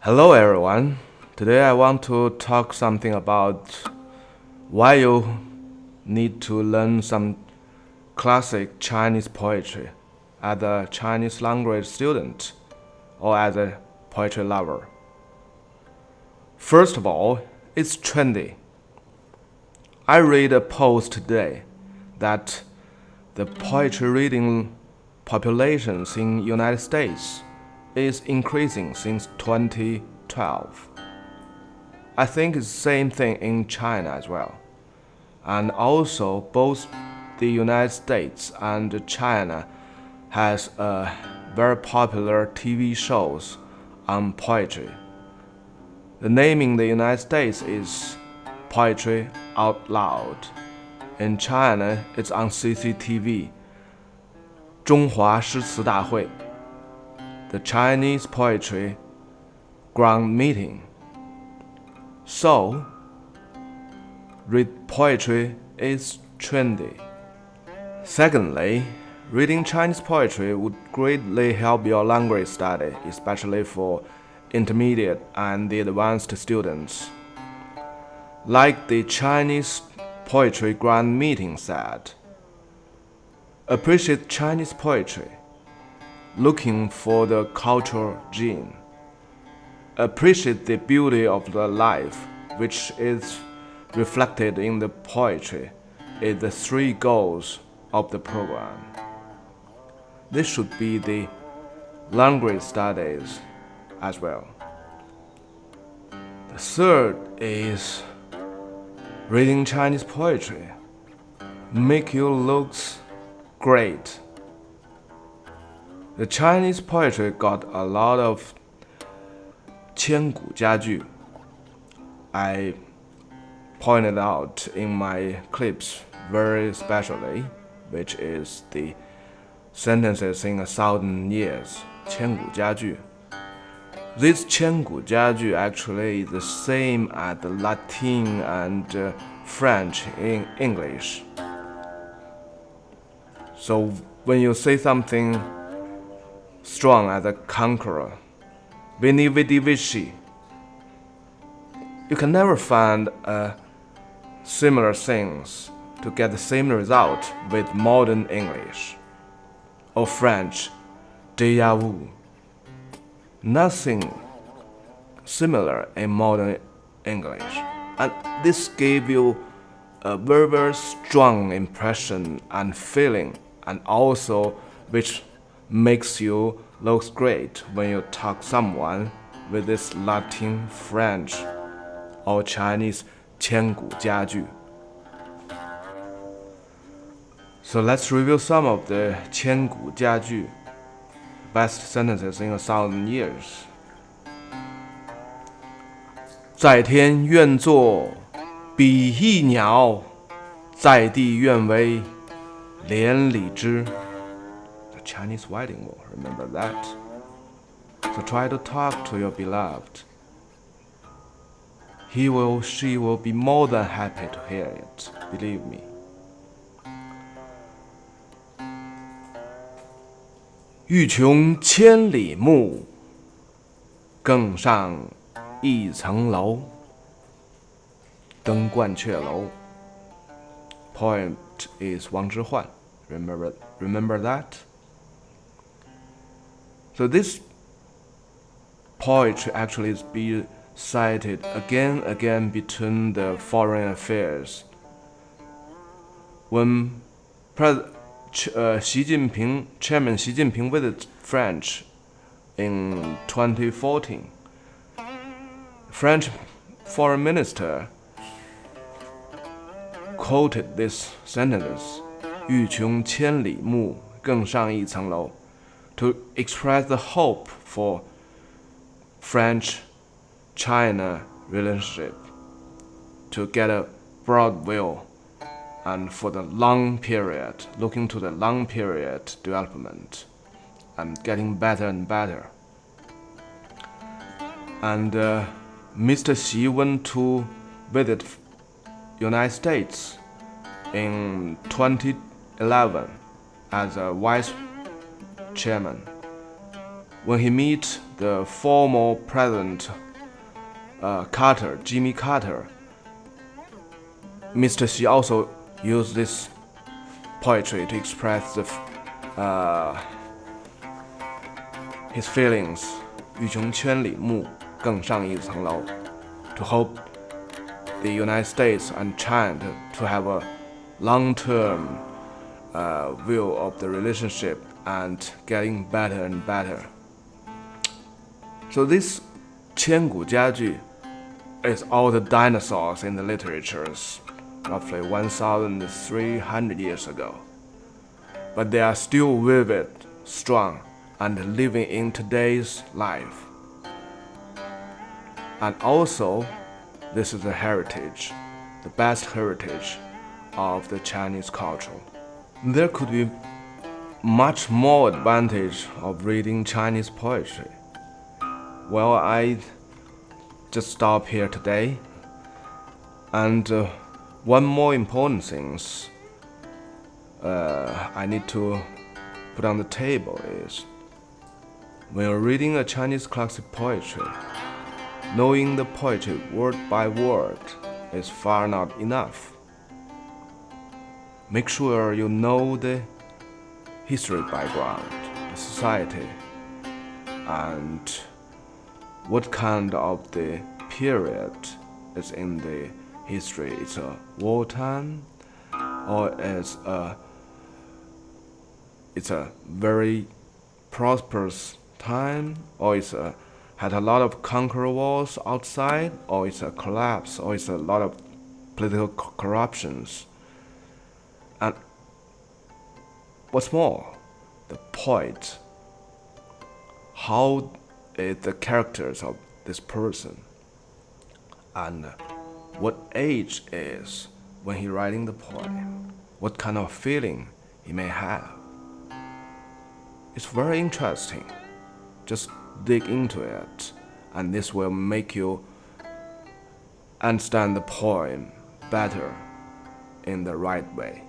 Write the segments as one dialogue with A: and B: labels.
A: Hello everyone. Today I want to talk something about why you need to learn some classic Chinese poetry as a Chinese language student or as a poetry lover. First of all, it's trendy. I read a post today that the poetry reading populations in United States is increasing since 2012. I think it's the same thing in China as well. And also both the United States and China has very popular TV shows on poetry. The name in the United States is Poetry Out Loud. In China, it's on CCTV. 中华诗词大会 The Chinese Poetry Ground Meeting. So, read poetry is trendy. Secondly, reading Chinese poetry would greatly help your language study, especially for intermediate and the advanced students. Like the Chinese Poetry Grand Meeting said, appreciate Chinese poetry, looking for the cultural gene. Appreciate the beauty of the life, which is reflected in the poetry, is the three goals of the program. This should be the language studies as well. The third is reading Chinese poetry. Make you look great. The Chinese poetry got a lot of 千古佳句. I pointed out in my clips very specially, which is the sentences in 1,000 years, 千古佳句. This 千古佳句actually is the same as the Latin and French in English. So when you say something strong as a conqueror, Veni Vidi Vici, you can never find similar things to get the same result with modern English or French, déjà vu. Nothing similar in modern English, and this gave you a very, very strong impression and feeling, and also which makes you look great when you talk someone with this Latin, French, or Chinese 千古佳句. So let's review some of the 千古佳句, best sentences in 1,000 years. 在天愿作比翼鸟，在地愿为连理枝. The Chinese writing wall, remember that? So try to talk to your beloved. She will be more than happy to hear it, believe me. 欲穷千里目，更上一层楼。登鹳雀楼. Poet is 王之涣. Remember that? So this poetry actually is being cited again between the foreign affairs. When Chairman Xi Jinping visited France in 2014, French foreign minister quoted this sentence, 欲穷千里目，更上一层楼, to express the hope for French-China relationship to get a broad view and for the long period, looking to the long period development and getting better and better. And Mr. Xi went to visit United States in 2011 as a vice chairman. When he met the former President Jimmy Carter, Mr. Xi also used this poetry to express his feelings. 欲穷千里目，更上一层楼. To hope the United States and China to have a long-term view of the relationship and getting better and better. So this 千古佳句 is all the dinosaurs in the literatures, roughly 1,300 years ago. But they are still vivid, strong, and living in today's life. And also, this is the heritage, the best heritage of the Chinese culture. There could be much more advantage of reading Chinese poetry. Well, I just stop here today. And one more important thing I need to put on the table is, when you're reading a Chinese classic poetry, knowing the poetry word by word is far not enough. Make sure you know the history background, the society, and what kind of the period is in the history. It's a wartime, or it's a very prosperous time, or had a lot of conquer wars outside, or it's a collapse, or it's a lot of political corruptions. And what's more, the poet, how is the characters of this person, and what age is when he writing the poem, what kind of feeling he may have. It's very interesting. Just dig into it, and this will make you understand the poem better in the right way.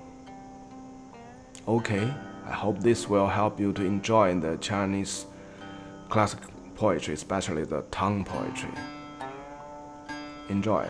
A: Okay, I hope this will help you to enjoy the Chinese classic poetry, especially the tongue poetry. Enjoy.